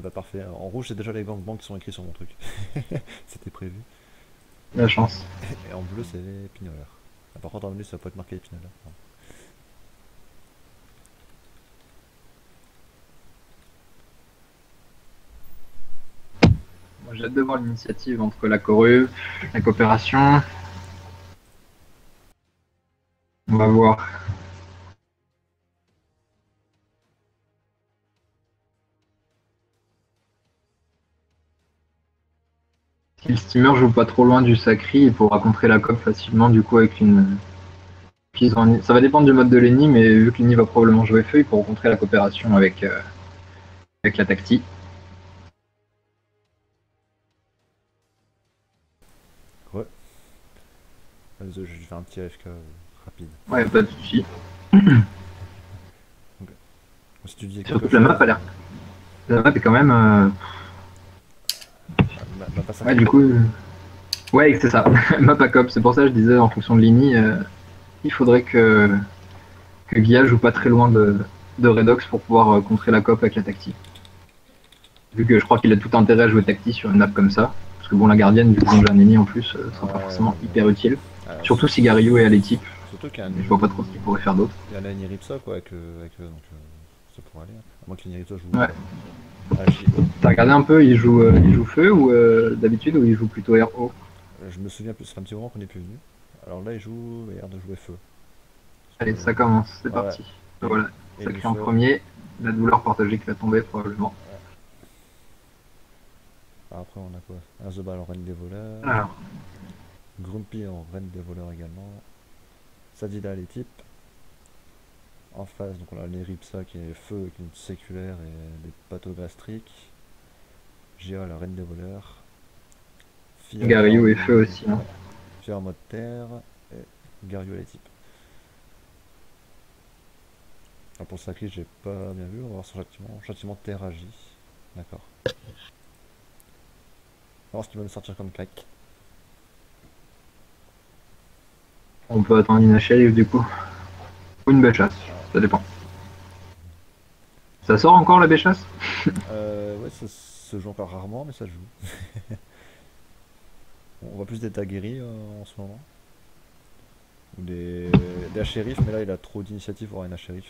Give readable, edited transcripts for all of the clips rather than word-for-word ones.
bah parfait. En rouge, c'est déjà les gangbangs qui sont écrits sur mon truc. C'était prévu. La chance. Et en bleu, c'est les pignoleurs. Ah, par contre, en bleu, ça va pas être marqué les pignoleurs. Non. Moi, j'ai hâte de voir l'initiative entre la Corue, la coopération. On va voir. Si le steamer joue pas trop loin du sacri, il pourra contrer la COP facilement du coup avec une. Ça va dépendre du mode de Lenny, mais vu que Lenny va probablement jouer feu, il pourra contrer la coopération avec la tactique. Ouais. Je vais faire un petit AFK rapide. Ouais, pas de soucis. Donc, si tu disais quelque Surtout que la map chose, a l'air. La map est quand même. pas Ouais, sacré. du coup. Ouais, c'est ça. Map à COP. C'est pour ça que je disais en fonction de Lenny, il faudrait que Guilla joue pas très loin de Redox pour pouvoir contrer la COP avec la tactique. Vu que je crois qu'il a tout intérêt à jouer tactique sur une map comme ça. Parce que bon, la gardienne, vu qu'on joue un ennemi en plus, sera pas Ouais, forcément mais bon. hyper utile. Surtout si Surtout, Gario est à l'équipe. surtout qu'il y a un, Je vois pas trop ce qu'il pourrait faire d'autre. il y a un Lani Ripsa quoi avec eux, donc ça pourrait aller. Hein. À moins que Lani Ripsa joue Ouais. Agi. T'as regardé un peu, il joue feu ou d'habitude ou il joue plutôt RO? Je me souviens plus, ça fait un petit moment qu'on n'est plus venu. Alors là, il joue, il a l'air de jouer feu. Allez, ça commence, c'est Ouais, parti. et, Voilà, et lui sacré en feu. premier, la douleur partagée qui va tomber probablement. Ouais. Après, on a quoi? Un Zobal en reine des voleurs. Alors, Grumpy en reine des voleurs également. Sadida les types. En face, donc on a l'Eripsa qui est feu avec une séculaire et des pathogastriques. Gia la reine des voleurs. Gario est feu aussi. Hein. Ouais. Fia en mode terre. Et Gario les types. Ah, pour le sacré, j'ai pas bien vu. On va voir son châtiment. Châtiment terre agit. D'accord. On va voir ce qu'il va nous sortir comme claque. On peut attendre une shérif du coup. Ou une belle chasse, Ah, ça dépend. Ça sort encore la béchasse? ouais, ça se joue encore rarement, mais ça joue. On voit plus des Daguerri en ce moment. Ou des shérifs, mais là il a trop d'initiatives pour avoir un shérif.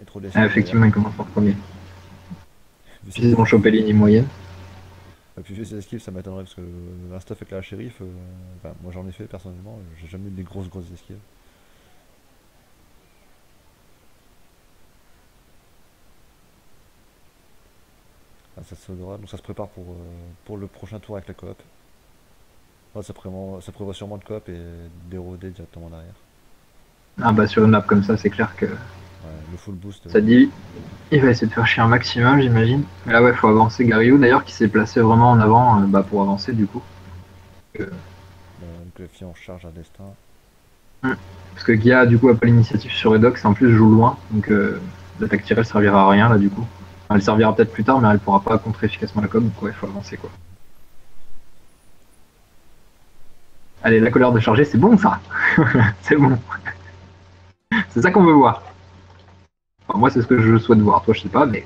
Et trop Ah, d'esquives derrière. effectivement, il commence en premier. Vu ses Puis ils vont esquives, choper ligne moyenne. puis vu ses esquives, ça m'étonnerait parce que un stuff avec la shérif, enfin, moi j'en ai fait personnellement, j'ai jamais eu des grosses esquives. Ah, ça se fera, donc ça se prépare pour le prochain tour avec la coop. Ouais, ça prévoit sûrement de coop et d'éroder directement derrière. Ah bah sur une map comme ça, c'est clair que Ouais, le full boost. ça dit. Il va essayer de faire chier un maximum, j'imagine. Mais là, ouais, faut avancer. Gario, d'ailleurs, qui s'est placé vraiment en avant bah, pour avancer, du coup. Euh, Donc les filles en charge à destin. Parce que Gia, du coup, a pas l'initiative sur Redox, et en plus joue loin. Donc l'attaque tirée, elle servira à rien, là, du coup. Enfin, elle servira peut-être plus tard, mais elle pourra pas contrer efficacement la com. Donc ouais, il faut avancer, quoi. Allez, la colère de charger, c'est bon, ça. C'est bon. C'est ça qu'on veut voir. Enfin, moi, c'est ce que je souhaite voir. Toi, je sais pas, mais.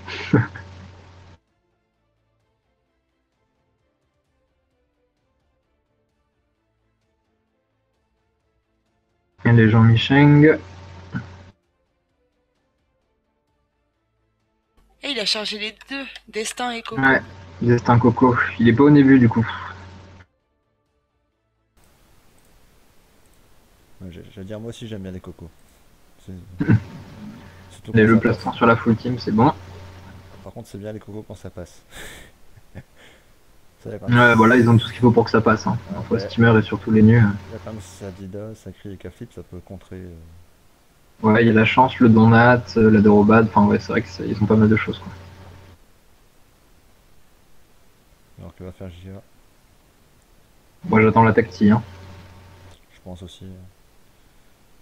Les gens Micheng. Et il a chargé les deux, Destin et Coco. Ouais, Destin Coco. Il est pas au début, du coup. Ouais, j'allais dire moi aussi j'aime bien les cocos. C'est- Surtout Et quand le ça passe. plastron sur la full team, c'est bon. Par contre c'est bien les cocos quand ça passe. Ça, y a quand même, Ouais, voilà, ils ont tout ce qu'il faut pour que ça passe. Hein. ouais, Entre steamer et surtout les nus. y a quand même Sadida, Sacri et Kaflip, ça peut contrer. Ouais, il y a la chance, le donat, la dérobade. Enfin, ouais, c'est vrai qu'ils ont pas mal de choses, quoi. Alors que va faire Gia, Moi, j'attends la tactile. Hein. je pense aussi.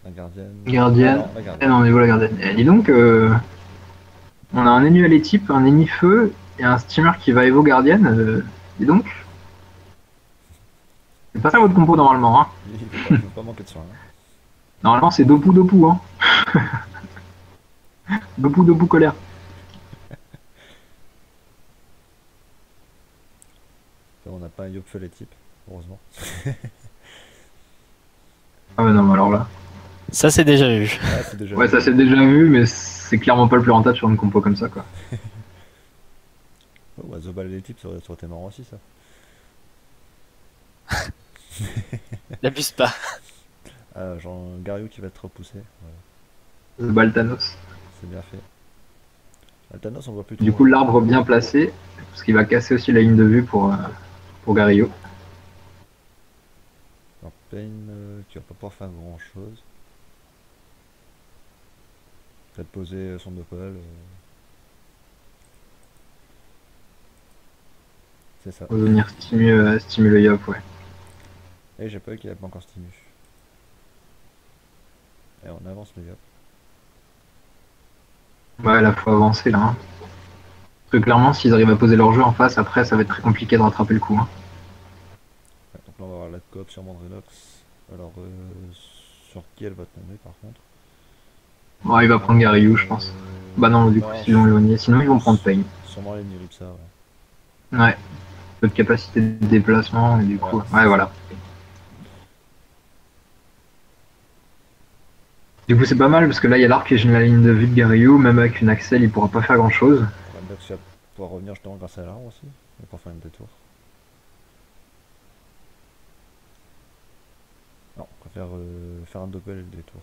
La gardienne. Ah Gardienne. non, la Eh gardienne. non, mais voilà, gardienne. Eh, dis donc, on a un ennemi à l'équipe, un ennemi feu et un steamer qui va Evo gardienne. Dis donc, c'est pas ça votre compo normalement. Hein. Il faut pas manquer de soin. Hein. Normalement, c'est Dopu Dopu. Hein. Dopu Dopu colère. Là, on n'a pas un Yopfel les types, heureusement. Ah ouais, non, mais alors là. Ça, c'est déjà vu. Ah, c'est déjà Ouais, vu. ça c'est déjà vu, mais c'est clairement pas le plus rentable sur une compo comme ça, quoi. Oh, bah, Zobal les types, ça aurait été marrant aussi, ça. N'abuse pas. Ah, genre Gario qui va être repoussé. Ouais, Le Baltanos. c'est bien fait. Altanos, on voit plus Du trop. coup, l'arbre bien placé, parce qu'il va casser aussi la ligne de vue pour Garillo. Alors, Pain qui va pas pouvoir faire grand chose. Peut-être poser son Doppel. C'est ça. Pour venir stimuler le Yop, ouais. Et j'ai pas eu qu'il avait pas encore stimu. Et on avance le Yop. Ouais, là, faut avancer, là. Hein. Parce que clairement, s'ils arrivent à poser leur jeu en face, après, ça va être très compliqué de rattraper le coup. Hein. Ouais, donc là on va avoir la coop sûrement de Redox. Alors sur qui elle va tomber par contre? Bon, il va prendre Garillo, je pense. Bah non, du coup, s'ils l'ont éloigné. Sinon, ils vont prendre Pain. Sûrement les Niripsa, ouais. Ouais. Peu de capacité de déplacement, et du coup. Ouais. Ouais, voilà. Du coup, c'est pas mal parce que là, il y a l'arc qui gêne la ligne de vue de Garillo. Même avec une Axel, il pourra pas faire grand chose. Redox va pouvoir revenir justement grâce à l'arbre aussi. Il va pouvoir faire une détour. Non, on préfère faire un double et le détour.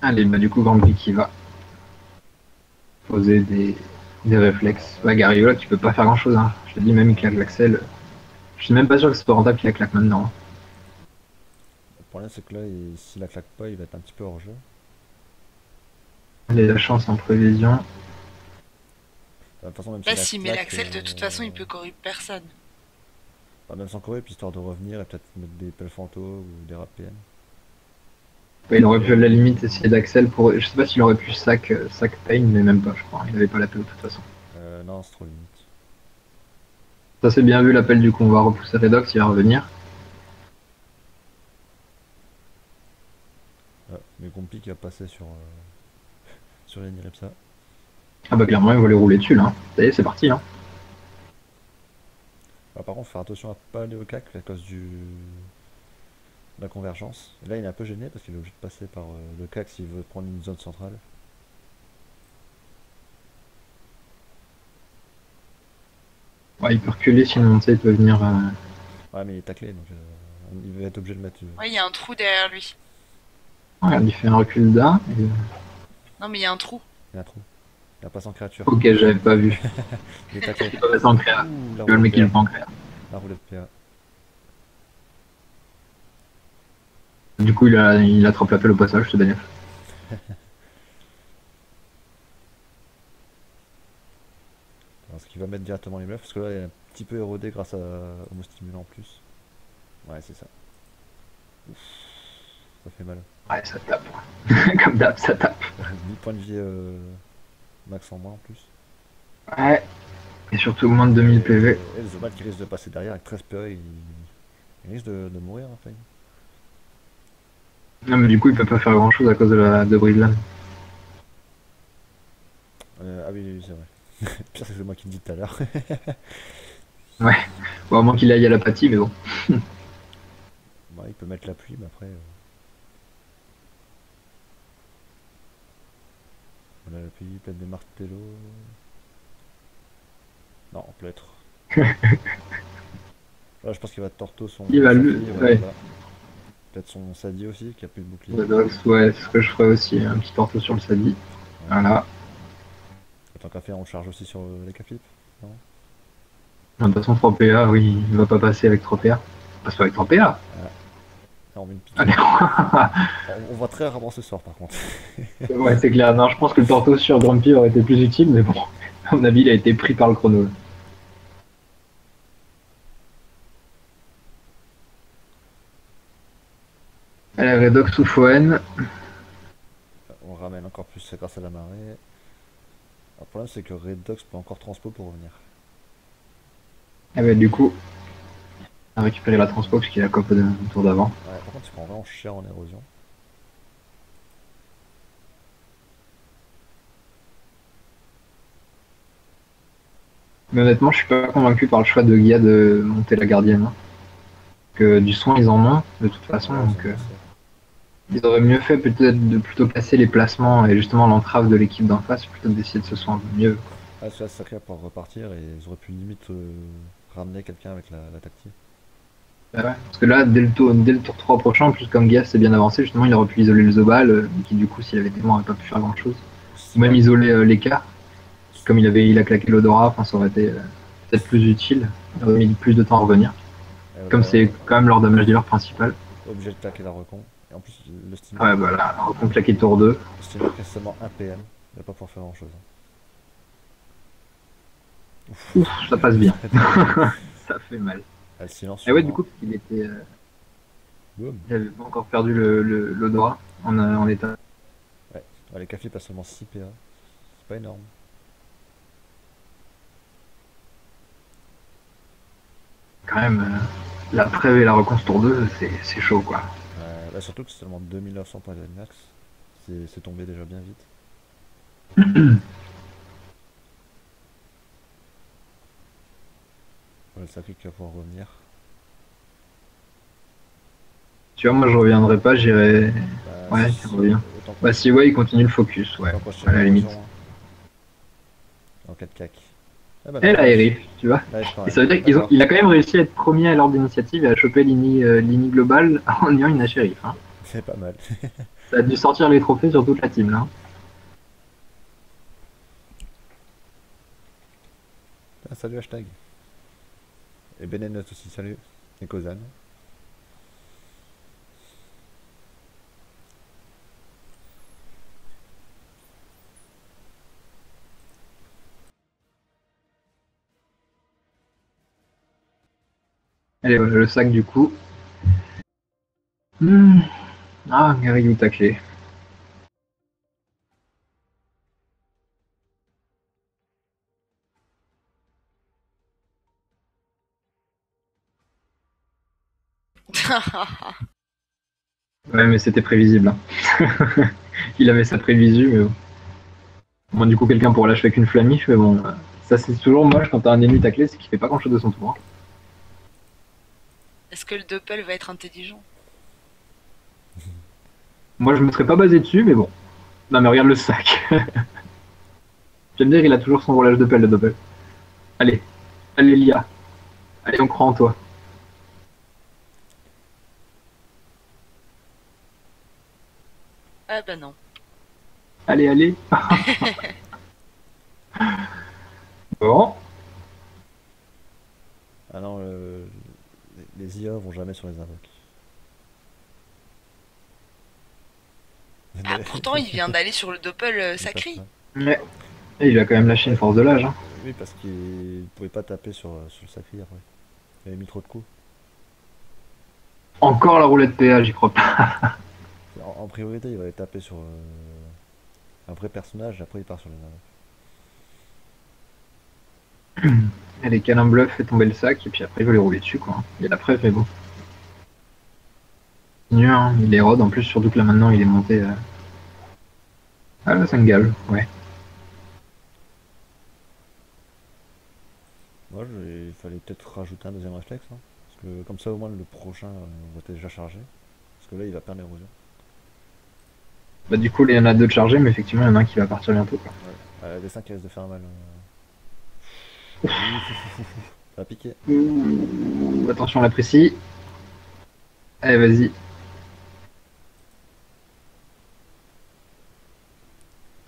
Allez, bah du coup, Grand Prix qui va poser des réflexes. Ouais, Garillo, là, tu peux pas faire grand chose. Hein. Je te dis, même il claque l'Axel. Je suis même pas sûr que ce soit rentable qu'il la claque maintenant. Hein. Le problème c'est que là, s'il la claque pas, il va être un petit peu hors jeu. Allez, la chance en prévision. De toute façon, même Là, la s'il met claque, l'Axel, de toute façon, il peut corriger personne. bah, même sans courir, puis histoire de revenir et peut-être mettre des pelles fanto ou des rap PM. Ouais, il aurait pu à la limite essayer d'Axel pour. Je sais pas s'il aurait pu sac Pain, mais même pas, je crois. Il avait pas l'appel de toute façon. Non, c'est trop limite. Ça c'est bien vu l'appel du coup, on va repousser Redox, il va revenir. Ah, mais Grumpy qui va passer sur, sur les Niripsa. Ah bah clairement il va les rouler dessus là. Ça y est, c'est parti hein. Ah, par contre, faire attention à pas aller au cac à cause de la convergence. Et là, il est un peu gêné parce qu'il est obligé de passer par le cac s'il veut prendre une zone centrale. Ouais, il peut reculer sinon tu sais, il peut venir. Ouais, mais il est taclé donc il va être obligé de mettre. Ouais, il y a un trou derrière lui. Regarde, il fait un recul d'un. Non, mais il y a un trou. Il y a un trou. Il a pas sans créature. Ok, j'avais pas vu. Il est taclé. Il pas sans créa. Ouh, la Le mec roulette il le PA. prend en créa. La roulette PA. Du coup il attrape l'appel au passage, c'est Daniel. Alors, ce qu'il va mettre directement les bluffs parce que là, il est un petit peu érodé grâce au mot stimulant en plus. Ouais, c'est ça. Ouf, ça fait mal. Ouais, ça tape. Comme d'hab, ça tape. 10 points de vie max en moins en plus. Ouais. Et surtout moins de 2000 PV. Et le Zobat qui risque de passer derrière avec 13 PV, il risque de mourir en fait. Non mais du coup il peut pas faire grand chose à cause de Bridland. Ah oui, oui, c'est vrai. Pire c'est que c'est moi qui le dis tout à l'heure. Ouais. Bon, à moins qu'il aille à l'apathie, mais bon. Bon, il peut mettre la pluie, mais après. Voilà la pluie, peut-être des martellos. Non, peut-être. Là, je pense qu'il va torto son. Il va sa le. fille, Ouais. voilà. Peut-être son Sadi aussi, qui a plus de bouclier. Redox, ouais, c'est ce que je ferais aussi, un petit torto sur le Sadi. Voilà. Tant qu'à faire, on charge aussi sur les capifs. Non. De toute façon, 3 PA, oui, il va pas passer avec 3 PA. Il passe pas avec 3 PA. Là, on met une pique. Allez. On voit très rarement ce sort par contre. Ouais, c'est clair. Non, je pense que le torto sur Grumpy aurait été plus utile, mais bon, à mon avis, il a été pris par le chrono. Allez, Redox ou Foen. On ramène encore plus ça grâce à la marée. Le problème c'est que Redox peut encore transpo pour revenir. Et bah, du coup, on a récupéré la transpo puisqu'il a copé de tour d'avant. Ouais, par contre il prend vraiment cher en érosion. Mais honnêtement, je suis pas convaincu par le choix de Guia de monter la gardienne, hein. Que du soin, ils en ont, de toute façon. Ouais, Donc, ça, c'est- ils auraient mieux fait peut-être de plutôt casser les placements et justement l'entrave de l'équipe d'en face plutôt que d'essayer de se soigner mieux. Ah, celui-là, c'est sacré pour repartir et ils auraient pu limite ramener quelqu'un avec la tactique. Ouais, parce que là, dès le tour 3 prochain, en plus comme Guia s'est bien avancé, justement, il aurait pu isoler le Zobal, qui du coup, s'il avait été bon, n'aurait pas pu faire grand-chose. Ou même Ouais, isoler l'écart. Comme il a claqué l'odorat, enfin, ça aurait été peut-être plus utile. Il aurait mis plus de temps à revenir. et Comme c'est quand même leur damage dealer principal. obligé de claquer la recon. Et en plus, le steamer, Ouais, bah là, on claqué tour 2. le steamer qui a seulement 1 PM, il va pas pouvoir faire grand chose. Ouf, ça passe bien. Ça fait mal. Ah, le silence. Et ouais, sûrement. du coup, il était, Boum. il avait pas encore perdu l'odorat en état. Ouais, les cafés passent seulement 6 PA. C'est pas énorme. Quand même, la pré et la reconce tour 2, c'est chaud, quoi. Là, surtout que c'est seulement 2900 points de max. C'est tombé déjà bien vite. Le sacré qui va pouvoir revenir. Tu vois, moi, je reviendrai pas, j'irai. Bah, Ouais, si- il revient. autant Bah, si, ouais, il continue le focus, ouais, autant projeter à la limite. l'érosion, hein. En cas de cac. Ah bah Et non, là, Eric, tu vois. là, quand Et ça veut même. dire qu'il D'accord. a quand même réussi à être premier à l'ordre d'initiative et à choper l'ini globale en ayant une shérif, hein. C'est pas mal. Ça a dû sortir les trophées sur toute la team, là. Ah, salut hashtag. Et Benenet aussi, salut. Et Kozan. Allez, voilà, le sac, du coup. Hmm. Ah, Gary taclé. Ouais, mais c'était prévisible, hein. Il avait sa prévisu, mais bon. Bon, du coup, quelqu'un pourra lâcher avec une flamif, mais bon, ça c'est toujours moche quand t'as un ennemi taclé, c'est qu'il fait pas grand chose de son tour, hein. Est-ce que le Doppel va être intelligent? Moi, je me serais pas basé dessus, mais bon. Non, mais regarde le sac. J'aime dire, il a toujours son roulage de pelle, le Doppel. Allez, allez, Lia. Allez, on croit en toi. Ah bah non. Allez, allez. Bon. Ah non, les IA vont jamais sur les invoques. Ah, pourtant, il vient d'aller sur le Doppel sacré. Ouais. Et il a quand même lâché une force de l'âge, hein. Oui, parce qu'il pouvait pas taper sur le sacré après. Il avait mis trop de coups. Encore la roulette PA, j'y crois pas. En priorité, il va aller taper sur un vrai personnage, après il part sur les invoques. Allez, câlin bluff, fait tomber le sac, et puis après, il veut les rouler dessus, quoi. Il y a la preuve, mais bon. Continue, hein. Il érode, en plus, surtout que là, maintenant, il est monté... Ah, là, ça me gale, ouais. Moi, il fallait peut-être rajouter un deuxième réflexe, hein, parce que comme ça, au moins, le prochain va être déjà chargé. Parce que là, il va perdre l'érosion. Bah, du coup, il y en a deux de chargés, mais effectivement, il y en a un qui va partir bientôt, quoi. Ouais. Dessin qui risque de faire mal. Ça va piquer. Ouh, attention, on l'apprécie. Allez, vas-y.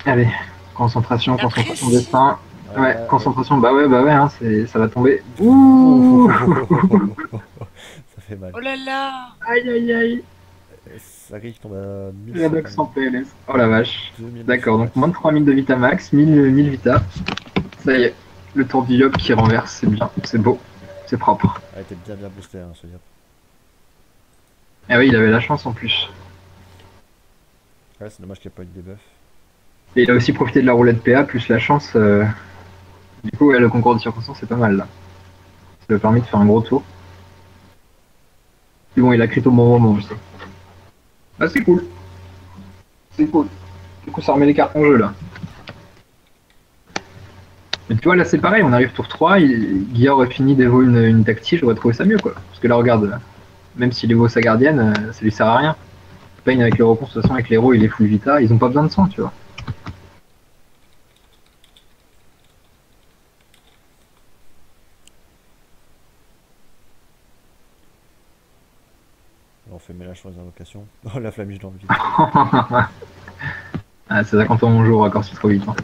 Allez, concentration, concentration destin. Ouais, concentration, bah ouais, hein, ça va tomber. Ouh. Ça fait mal. Oh là là. Aïe, aïe, aïe. Sacré qui tombe à 1000. Redox sans PLS. Oh la vache. 2000. D'accord, donc moins de 3000 de Vita max, 1000 Vita. Ça y est, le tour du Yop qui renverse, c'est bien, c'est beau, c'est propre. Elle était bien boosté, hein, ce Yop. Ah oui, il avait la chance en plus. Ouais, c'est dommage qu'il n'y ait pas eu de debuff. Et il a aussi profité de la roulette PA plus la chance. Du coup, ouais, le concours de circonstances, c'est pas mal là. Ça lui a permis de faire un gros tour. Puis bon, il a crit au bon moment aussi. Ah, c'est cool. C'est cool. Du coup, ça remet les cartes en jeu là. Mais tu vois, là, c'est pareil, on arrive tour 3, Guilla aurait fini d'Evo une tactique, j'aurais trouvé ça mieux, quoi. Parce que là, regarde, même s'il Evo sa gardienne, ça lui sert à rien. Pain avec le repos, de toute façon, avec l'héros, il est full vita, ils ont pas besoin de soin, tu vois. Là, on fait mélange sur les invocations. Oh, la flamige dans le vide. Ah, c'est ça quand on joue au raccourci trop vite. Hein.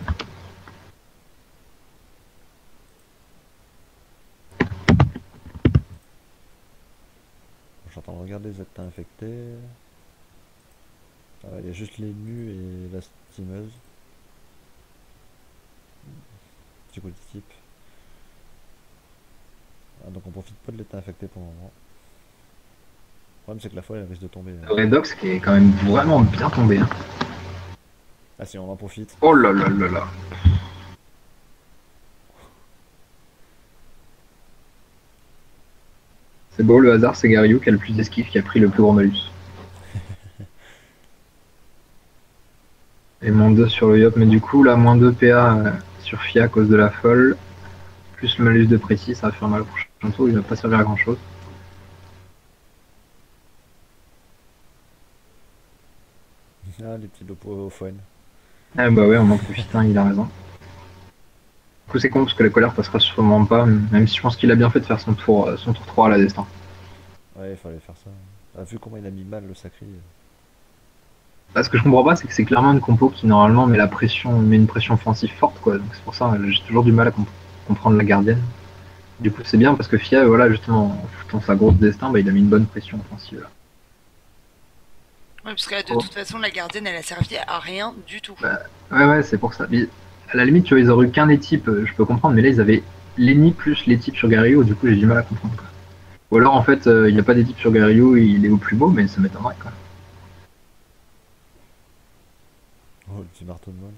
Je suis en train de regarder les états infectés. Il y a juste les nus et la steameuse. Petit coup de type. Ah, donc on profite pas de l'état infecté pour le moment. Le problème c'est que la folle elle risque de tomber. Redox qui est quand même vraiment bien tombé. Hein. Ah si on en profite. Oh là là là là. C'est beau, le hasard, c'est Garyu qui a le plus d'esquive, qui a pris le plus gros malus. Et moins 2 sur le Yop, mais du coup, là, moins 2 PA sur Fia à cause de la folle, plus le malus de précis, ça va faire mal au prochain tour, il va pas servir à grand chose. Ah les petits lopos au fun. Ah bah ouais, on en profite, hein, il a raison. Du coup, c'est con parce que la colère passera sûrement pas, même si je pense qu'il a bien fait de faire son tour 3 à la destin. Ouais il fallait faire ça. Ah, vu comment il a mis mal le sacré. Là, ce que je comprends pas, c'est que c'est clairement une compo qui normalement met une pression offensive forte, quoi. Donc c'est pour ça, j'ai toujours du mal à comprendre la gardienne. Du coup, c'est bien parce que Fia, voilà, justement, en foutant sa grosse destin, bah, il a mis une bonne pression offensive là. Ouais, parce que de Oh. toute façon, la gardienne, elle a servi à rien du tout. Bah, ouais, c'est pour ça. Mais à la limite, tu vois, ils auraient eu qu'un étype, je peux comprendre, mais là, ils avaient Lenny plus l'étype sur Garyu, du coup, j'ai du mal à comprendre. Quoi. Ou alors, en fait, il n'y a pas d'étype sur Garyu, il est au plus beau, mais ça m'étonnerait, quoi. Oh le petit marteau de molle.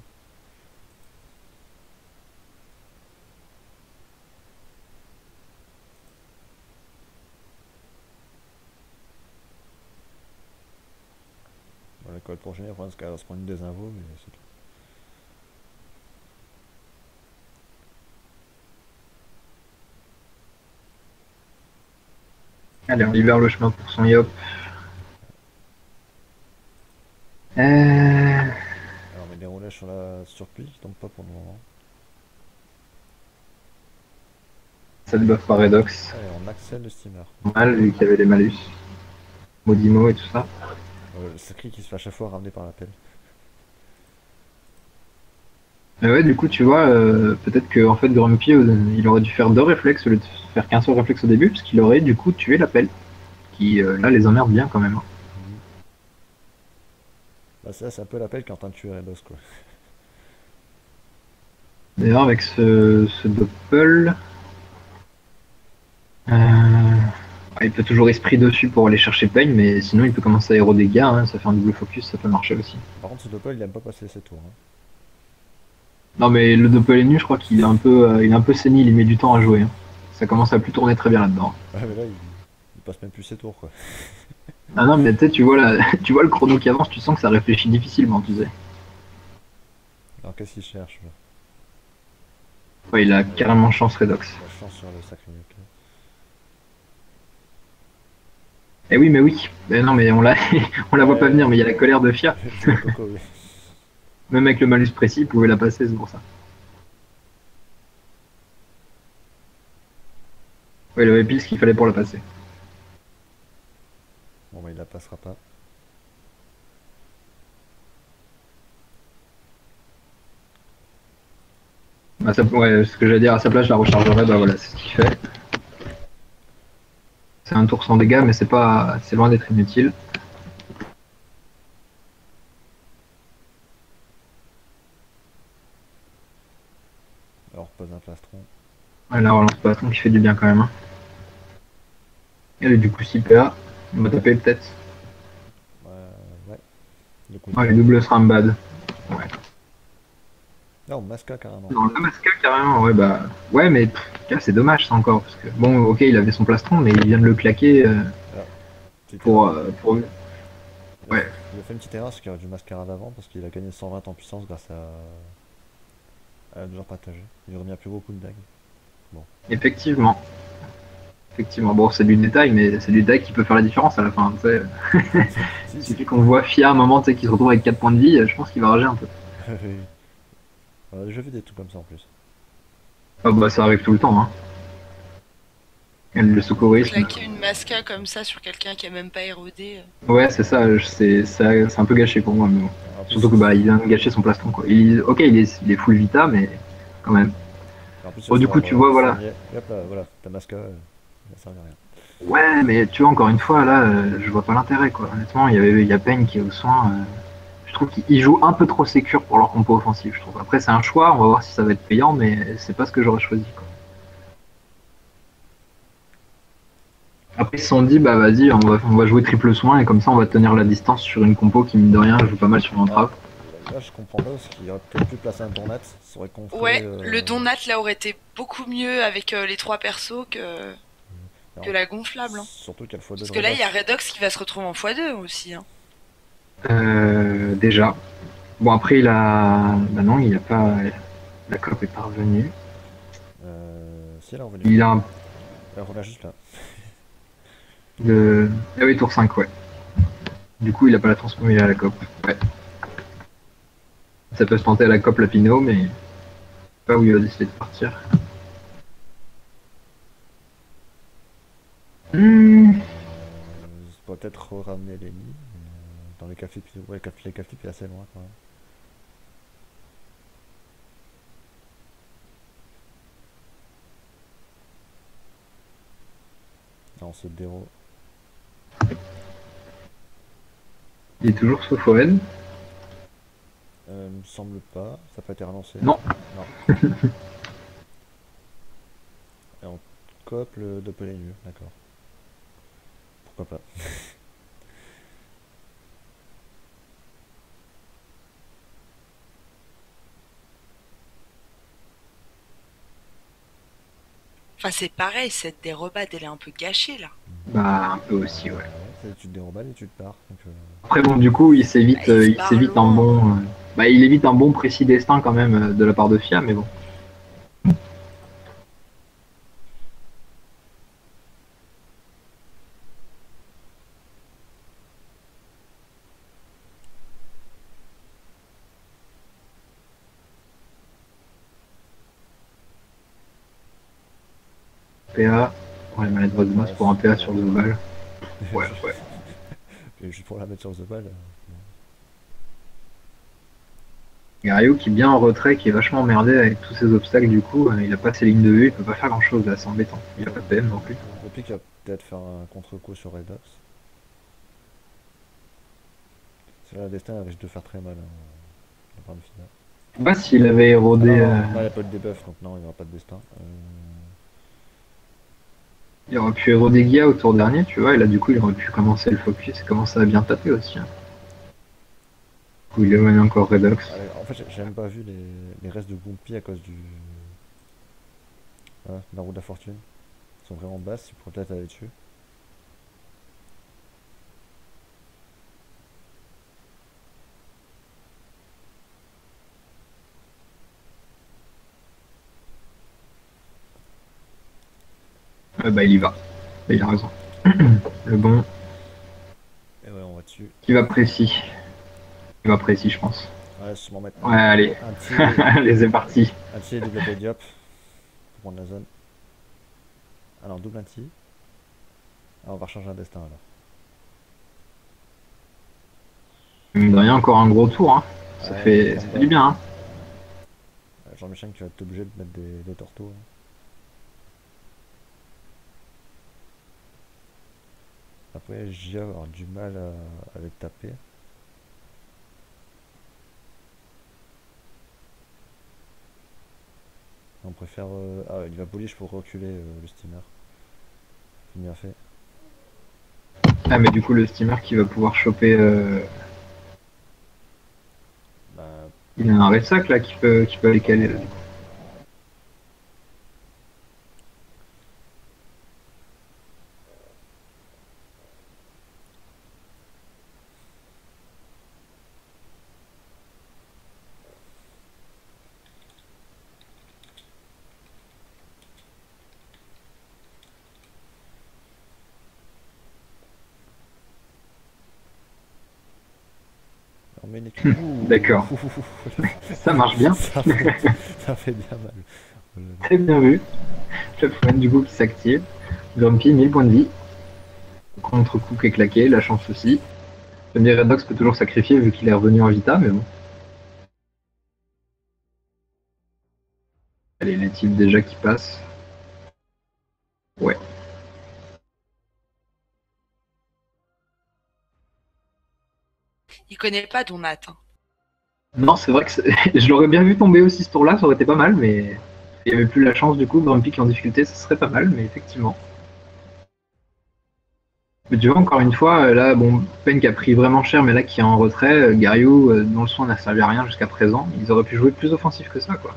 Bon, la colle pour gérer, parce qu'elle va se prendre une désinvo, mais c'est tout. Allez, on libère le chemin pour son Yop. Alors on met des roulages sur la surplie qui tombe pas pour le moment. Ça debuff par Redox. Allez on accèle le steamer. Mal, vu qu'il y avait les malus. Modimo et tout ça. Le sacré qui se fait à chaque fois ramener par l'appel. Mais ouais, du coup, tu vois, peut-être que en fait, Grumpy, il aurait dû faire 2 réflexes au lieu de faire qu'un seul réflexe au début, parce qu'il aurait du coup tué l'appel, qui là les emmerde bien quand même. Hein. Bah ça c'est un peu l'appel qui est en train de tuer Redos quoi. D'ailleurs, avec ce doppel, il peut toujours esprit dessus pour aller chercher Pain, mais sinon il peut commencer à héros dégâts, hein, ça fait un double focus, ça peut marcher aussi. Par contre ce doppel il aime pas passer ses tours. Hein. Non, mais le doppel est nu, je crois qu'il est il est un peu sénile, il met du temps à jouer. Hein. Ça commence à plus tourner très bien là-dedans. Ouais mais là il passe même plus ses tours quoi. Ah non, mais peut-être tu vois tu vois le chrono qui avance, tu sens que ça réfléchit difficilement, tu sais. Alors qu'est-ce qu'il cherche là? Ouais, il a carrément chance Redox. La chance sur le sacré ok. Eh oui, mais oui. Mais non, mais on la voit pas venir, mais il y a la colère de Fia. Je dis Coco, oui. Même avec le malus précis, il pouvait la passer, c'est pour ça. Ouais, il avait pile ce qu'il fallait pour la passer. Bon bah il la passera pas. Bah, ouais, ce que j'allais dire, à sa place, je la rechargerai, bah voilà, c'est ce qu'il fait. C'est un tour sans dégâts, mais c'est loin d'être inutile. Alors on repose un plastron. Ouais, là, on relance patron qui fait du bien quand même. Hein. Et du coup, 6 PA, on va taper peut-être. Ouais. Le coup Ouais, double Srambad. Ouais. Non, Masca carrément. Non, le Masca carrément, ouais, bah. Ouais, mais c'est dommage ça encore. Parce que, bon, ok, il avait son plastron, mais il vient de le claquer pour. Ouais. Ouais. Il a fait une petite erreur parce qu'il aurait dû mascarade avant parce qu'il a gagné 120 en puissance grâce à de leur partager. Ils auraient mis un plus gros coup de dague. Effectivement. Effectivement. Bon, c'est du détail, mais c'est du détail qui peut faire la différence à la fin. Tu sais. Si, Il si. suffit qu'on voit Fia à un moment, tu sais, qui se retrouve avec 4 points de vie, je pense qu'il va rager un peu. Oui. On a déjà vu des trucs comme ça en plus. Ah bah ça arrive tout le temps, hein. Et le secourisme. Claquer une masca comme ça sur quelqu'un qui a même pas érodé. Ouais, c'est ça, c'est un peu gâché pour moi, mais bon. En plus, Surtout que bah il vient de gâcher son plastron quoi. Ok, il est full vita, mais quand même. en plus, il va Bon, se du faire coup, tu vois, voilà. soigner. Et hop là, voilà, ta masca, ça sert à rien. Ouais, mais tu vois, encore une fois, là, je vois pas l'intérêt quoi. Honnêtement, il y a Payne qui est au soin. Je trouve qu'ils jouent un peu trop sécure pour leur compo offensif, je trouve. Après, c'est un choix, on va voir si ça va être payant, mais c'est pas ce que j'aurais choisi quoi. Après, ils se sont dit, bah vas-y, on va jouer triple soin et comme ça, on va tenir la distance sur une compo qui, mine de rien, joue pas mal sur Ah, l'entrave. là, je comprends pas parce qu'il aurait peut-être pu placer un Donat. Ça aurait contré. Ouais, le Donat là aurait été beaucoup mieux avec les trois persos que Non. la gonflable, hein. Surtout qu'il y a le x2 Parce de que là, il y a Redox. Redox qui va se retrouver en x2 aussi, hein. Déjà. Bon, après, il a. Bah non, il a pas. La COP est pas revenue. Si, elle est revenue. Il a un. Elle revient juste là. De... Ah oui, tour 5, ouais. Du coup, il a pas la transpo, mais il a la COP. Ouais. Ça peut se tenter à la COP Lapino, mais pas où il va décider de partir. Hmm. Peut-être ramener Lenny. Dans les cafés, ouais, les cafés, puis assez loin quand même. Non, c'est Dero. Il est toujours sous Foren. Me semble pas. Ça n'a pas été relancé. Non. Non. Et on cope le Doppelganger, d'accord. Pourquoi pas. Enfin, c'est pareil, cette dérobade, elle est un peu gâchée là. Bah, un peu aussi, ouais. Ouais, c'est l'étude des robades et tu te pars. Donc, Après, bon, du coup, Bah, il se il barre s'évite un loin. bon. Bah, il évite un bon précis destin quand même de la part de Fia, mais bon. PA. Ouais, maladroit de masse pour un PA sur le global. Ouais, ouais. Et juste pour la mettre sur The Ball. Gario qui est bien en retrait, qui est vachement emmerdé avec tous ces obstacles, du coup, il a pas ses lignes de vue, il peut pas faire grand chose là, c'est embêtant. Il a pas de PM non plus. Depuis qu'il va peut-être faire un contre-coup sur Redox. C'est là, le destin risque de faire très mal. La part de finale. Je sais pas s'il avait Ah érodé. non, non, il n'y a pas de debuff, donc non, il n'y aura pas de destin. Il aurait pu éroder Gia au tour dernier, tu vois, et là du coup il aurait pu commencer le focus et commencer à bien taper aussi. Hein. Du coup il éloigne encore Redox. En fait, j'ai même pas vu les restes de Goompi à cause du. Voilà, de la roue de la fortune. Ils sont vraiment basses, il pourrait peut-être aller dessus. Bah il y va. Bah, il a raison. Le bon. Et ouais, on va dessus. Qui va précis. Il va précis je pense. Ouais, sûrement mettre Ouais allez. un tir, Allez c'est parti. un tir double pédiop pour prendre la zone. Alors, double anti. Ah, on va rechanger un destin alors. Mine de rien encore un gros tour. Hein. Ça fait du bien. Hein. Jean-Michel, tu vas être obligé de mettre des tortos. Hein. Après, Gia va avoir du mal à les taper. On préfère. Ah, il va bullish pour reculer le steamer. C'est bien fait. Ah mais du coup le steamer qui va pouvoir choper. Bah, Il a un ressac là qui peut aller caler. Là. met une équipe. Ouh. D'accord. Ça marche bien. Ça fait bien mal. Très bien vu. Le Fouane du coup qui s'active. Grumpy, 1000 points de vie. Contre-coup qui est claqué, la chance aussi. Le Redox peut toujours sacrifier vu qu'il est revenu en Vita, mais bon. Allez, les types déjà qui passent. Ouais. Il connaît pas Donat. Hein. Non, c'est vrai que je l'aurais bien vu tomber aussi ce tour-là, ça aurait été pas mal, mais il n'y avait plus la chance du coup. Grumpy qui est en difficulté, ce serait pas mal, mais effectivement. Mais tu vois, encore une fois, là, bon, Pen qui a pris vraiment cher, mais là qui est en retrait, Gariou, dont le soin n'a servi à rien jusqu'à présent, ils auraient pu jouer plus offensif que ça, quoi.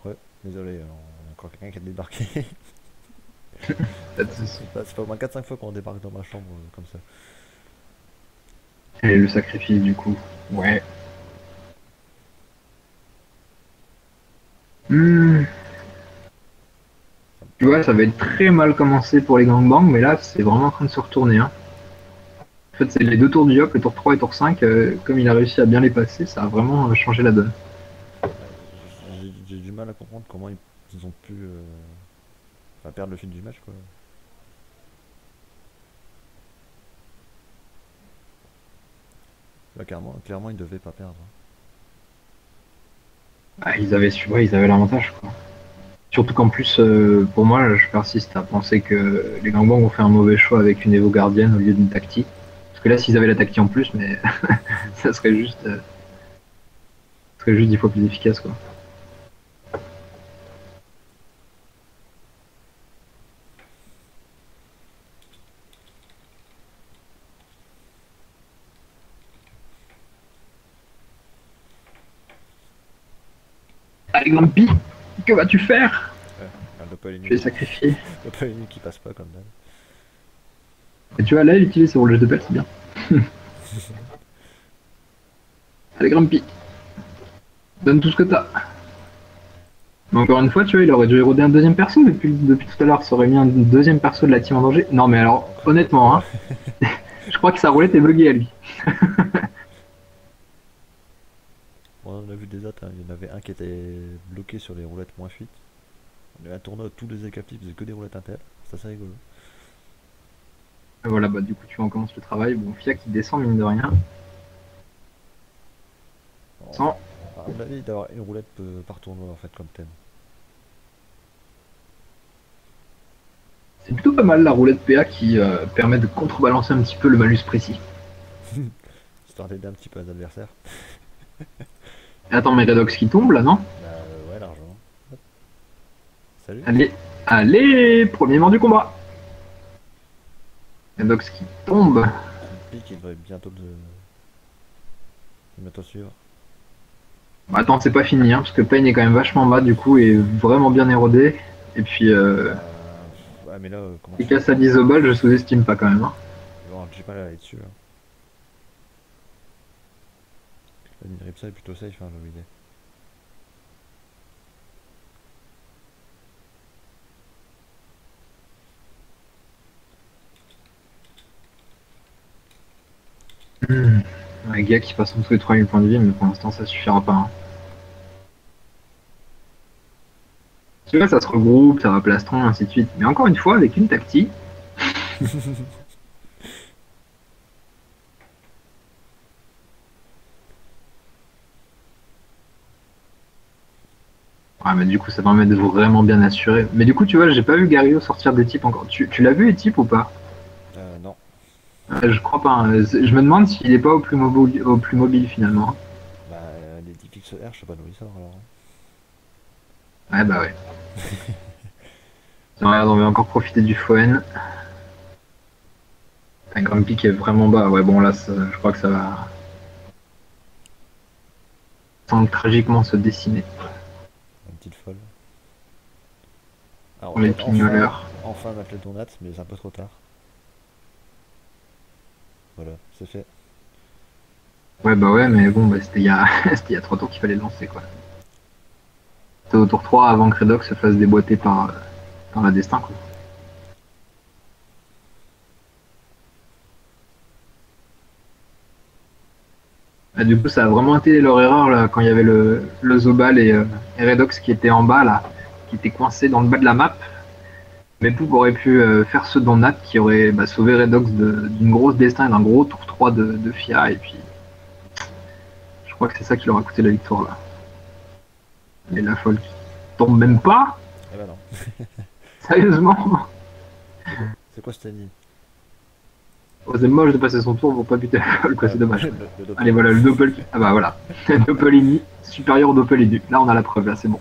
Ouais, désolé, on a encore quelqu'un qui a débarqué. Pas de soucis. C'est pas au moins 4-5 fois qu'on débarque dans ma chambre comme ça. Et le sacrifice du coup. Ouais. Hmm. Tu vois, ça va être très mal commencé pour les gangbangs, mais là, c'est vraiment en train de se retourner. Hein. En fait, c'est les deux tours du hop, le tour 3 et tour 5, comme il a réussi à bien les passer, ça a vraiment changé la donne. Ouais, j'ai du mal à comprendre comment ils ont pu enfin, perdre le fil du match, quoi. Là, clairement, ils devaient pas perdre. Ah, ils avaient l'avantage, quoi. Surtout qu'en plus, pour moi, je persiste à penser que les gangbangs ont fait un mauvais choix avec une Evo gardienne au lieu d'une tactique. Parce que là, s'ils avaient la tactique en plus, mais ça serait juste 10 fois plus efficace, quoi. Allez, Grumpy, que vas-tu faire? Ouais, le Je vais sacrifier. Doppel qui passe pas comme d'hab. Et tu vois, là, il utilise ses roulages de pelle, c'est bien. Allez, Grumpy, donne tout ce que t'as. Mais encore une fois, tu vois, il aurait dû éroder un deuxième perso depuis tout à l'heure. Ça aurait mis un deuxième perso de la team en danger. Non, mais alors, honnêtement, hein, je crois que sa roulette est buggée à lui. Bon, on a vu des autres, hein. Il y en avait un qui était bloqué sur les roulettes moins fuite. On a eu un tournoi où tous les écaptifs faisaient que des roulettes inter. C'est assez rigolo. Et voilà, bah du coup, tu vois, on commence le travail. Bon, Fia qui descend, mine de rien. Bon, Sans. à mon avis, d'avoir une roulette par tournoi en fait comme thème. C'est plutôt pas mal la roulette PA qui permet de contrebalancer un petit peu le malus précis. Histoire d'aider un petit peu les adversaires. Et attends, mais Redox qui tombe là, non? Bah ouais, largement. Hop. Salut. Allez, allez, premier mort du combat. Redox qui tombe. Pique, il devrait bientôt suivre. Bah, attends, c'est pas fini, hein, parce que Pain est quand même vachement bas du coup et vraiment bien érodé. Et puis, Ouais, mais là, comment les casse à 10 balles, je sous-estime pas quand même. Hein. j'ai pas là dessus. Hein. La Ripsa est plutôt safe, hein, j'ai envie Un gars qui passe en dessous des 3000 points de vie, mais pour l'instant ça suffira pas. Hein. Tu vois, ça se regroupe, ça va plastron, ainsi de suite. Mais encore une fois, avec une tactique. Ouais, mais du coup, ça permet de vraiment bien assurer. Mais du coup, tu vois, j'ai pas vu Gario sortir des types encore. Tu l'as vu les types ou pas? Non. Je crois pas. Hein. Je me demande s'il est pas au plus mobile finalement. Hein. Bah, les 10 pixels R, je sais pas d'où il sort alors. Ouais, bah ouais. Tiens, regarde, on va encore profiter du Foen. Un Grumpy qui est vraiment bas. Ouais, bon, là, je crois que ça va. Semble tragiquement se dessiner. Une petite folle. Alors, pour les peut-être pignoleurs. enfin mettre les donuts, mais c'est un peu trop tard. Voilà, c'est fait. Ouais, bah ouais, mais bon, bah, c'était il y a... c'était il y a 3 tours qu'il fallait le lancer, quoi. C'était au tour 3 avant que Redox se fasse déboîter par la destin, quoi. Ah, du coup, ça a vraiment été leur erreur là, quand il y avait le Zobal et Redox qui étaient en bas, là, qui étaient coincés dans le bas de la map. Mais Poop aurait pu faire ce Donat qui aurait sauvé Redox d'une grosse destin et d'un gros tour 3 de FIA. Et puis, je crois que c'est ça qui leur a coûté la victoire là. Et la folle qui tombe même pas. Eh ben non. Sérieusement. C'est quoi cette année? Oh, c'est moche de passer son tour pour pas buter la folle, quoi, c'est dommage. Le doppel. Allez, voilà, le doppel. Ah bah voilà. Le doppel ini, supérieur au doppel ini. Là, on a la preuve, là, c'est bon.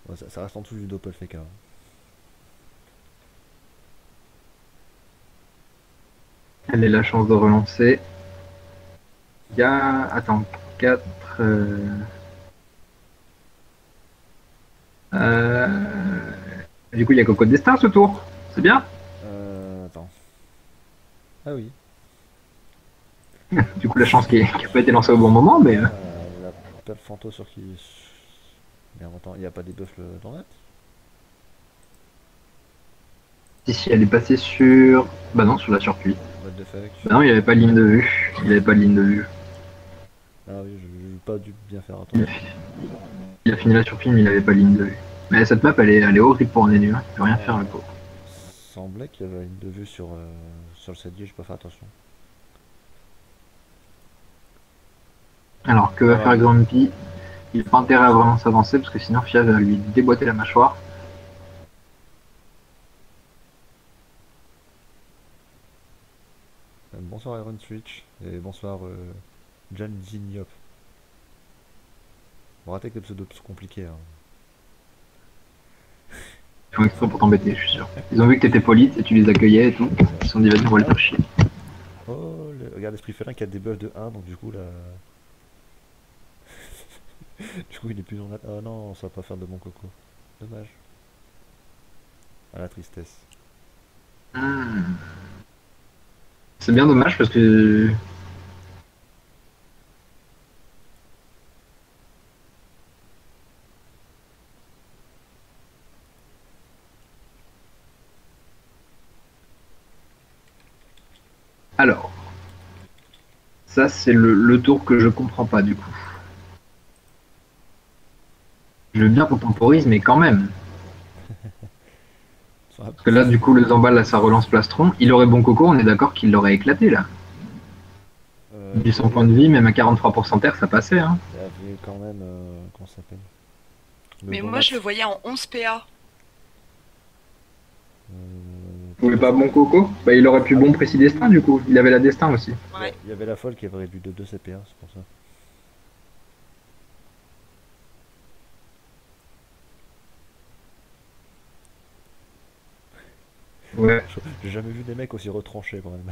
Ouais, ça reste en dessous du doppel FK. Elle a la chance de relancer. Il y a. Attends, 4. Du coup, il y a Coco de Destin ce tour. C'est bien. Attends. Ah oui. Du coup, la chance qui n'a pas été lancée au bon moment, mais. La perle Fanto sur qui. Merde, attends, il n'y a pas des buffs dans net? Si, elle est passée sur. Bah non, sur la surprise. What the fuck? Bah non, il n'y avait pas de ligne de vue. Il n'y avait pas de ligne de vue. Ah oui, j'ai pas dû bien faire Il a, attention. il a fini la surprise, mais il n'avait pas de ligne de vue. Mais cette map, elle est horrible pour un élu. Hein. Il peut rien faire, le pauvre. Semblait qu'il y avait une de vue sur le 7G, j'ai pas fait attention. Alors, que va faire Grumpy? Il n'a pas intérêt à vraiment s'avancer parce que sinon Fia va lui déboîter la mâchoire. Bonsoir Iron Switch et bonsoir Jan Zinyop. Bon, arrêtez avec les pseudos compliqués. Hein. Ils font exprès pour t'embêter, je suis sûr. Ils ont vu que t'étais poli et tu les accueillais et tout. Ils se sont dit, vas-y, on va le faire chier. Oh, regarde l'esprit félin qui a des buffs de 1, donc du coup là. Du coup il est plus en. Ah non, ça va pas faire de bon coco. Dommage. À la tristesse. C'est bien dommage parce que. Alors, ça c'est le tour que je comprends pas du coup. Je veux bien qu'on temporise, mais quand même. Parce que là, du coup, le Zambal, là, ça relance Plastron. Il aurait bon coco, on est d'accord qu'il l'aurait éclaté là. Du 100 points de vie, même à 43% terre, ça passait. Hein. Il y avait quand même. Comment ça s'appelle? Mais moi je le voyais en 11 PA. Vous voulez pas bon coco? Bah, il aurait pu bon précis destin du coup. Il avait la destin aussi. Ouais. Il y avait la folle qui avait réduit de 2 CPA, c'est pour ça. Ouais. J'ai jamais vu des mecs aussi retranchés quand même.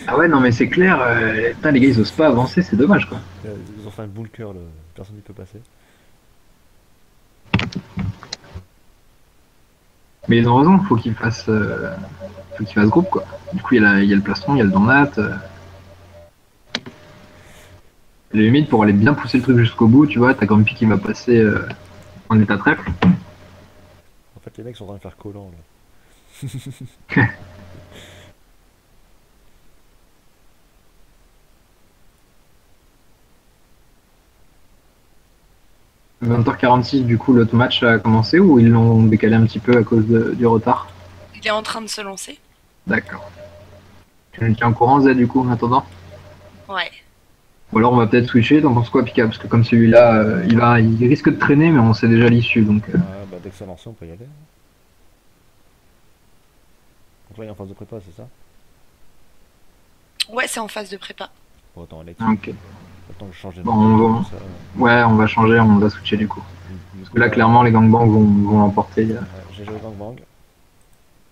Ah ouais, non, mais c'est clair. Putain, les gars, ils osent pas avancer, c'est dommage quoi. Ils ont fait un bunker, personne n'y peut passer. Mais ils ont raison, faut qu'ils fassent groupe quoi. Du coup, il y a le plastron, il y a le donat. Les limites pour aller bien pousser le truc jusqu'au bout, tu vois, t'as Grumpy qui va passer en état trèfle. En fait, les mecs sont en train de faire collant là. « 20h46, du coup, l'autre match a commencé ou ils l'ont décalé un petit peu à cause du retard? Il est en train de se lancer. D'accord. Tu nous tiens au courant, Z, du coup, en attendant? Ouais. Ou alors on va peut-être switcher, t'en penses quoi, Pika? Parce que comme celui-là, il risque de traîner, mais on sait déjà l'issue, donc... Ouais, bah dès que c'est lancé, on peut y aller. Donc là, il est en phase de prépa, c'est ça? Ouais, c'est en phase de prépa. Bon, attends, Alex, Ok. attends que je change les Bon, noms, ça, Ouais, on va changer, on va switcher du coup. du Parce coup, que là, clairement, les gangbangs vont l'emporter. J'ai joué Gangbang,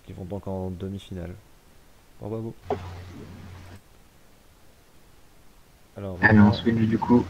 qui vont donc en demi-finale. Bon, bah, bon. Alors, Allez, on switch du coup.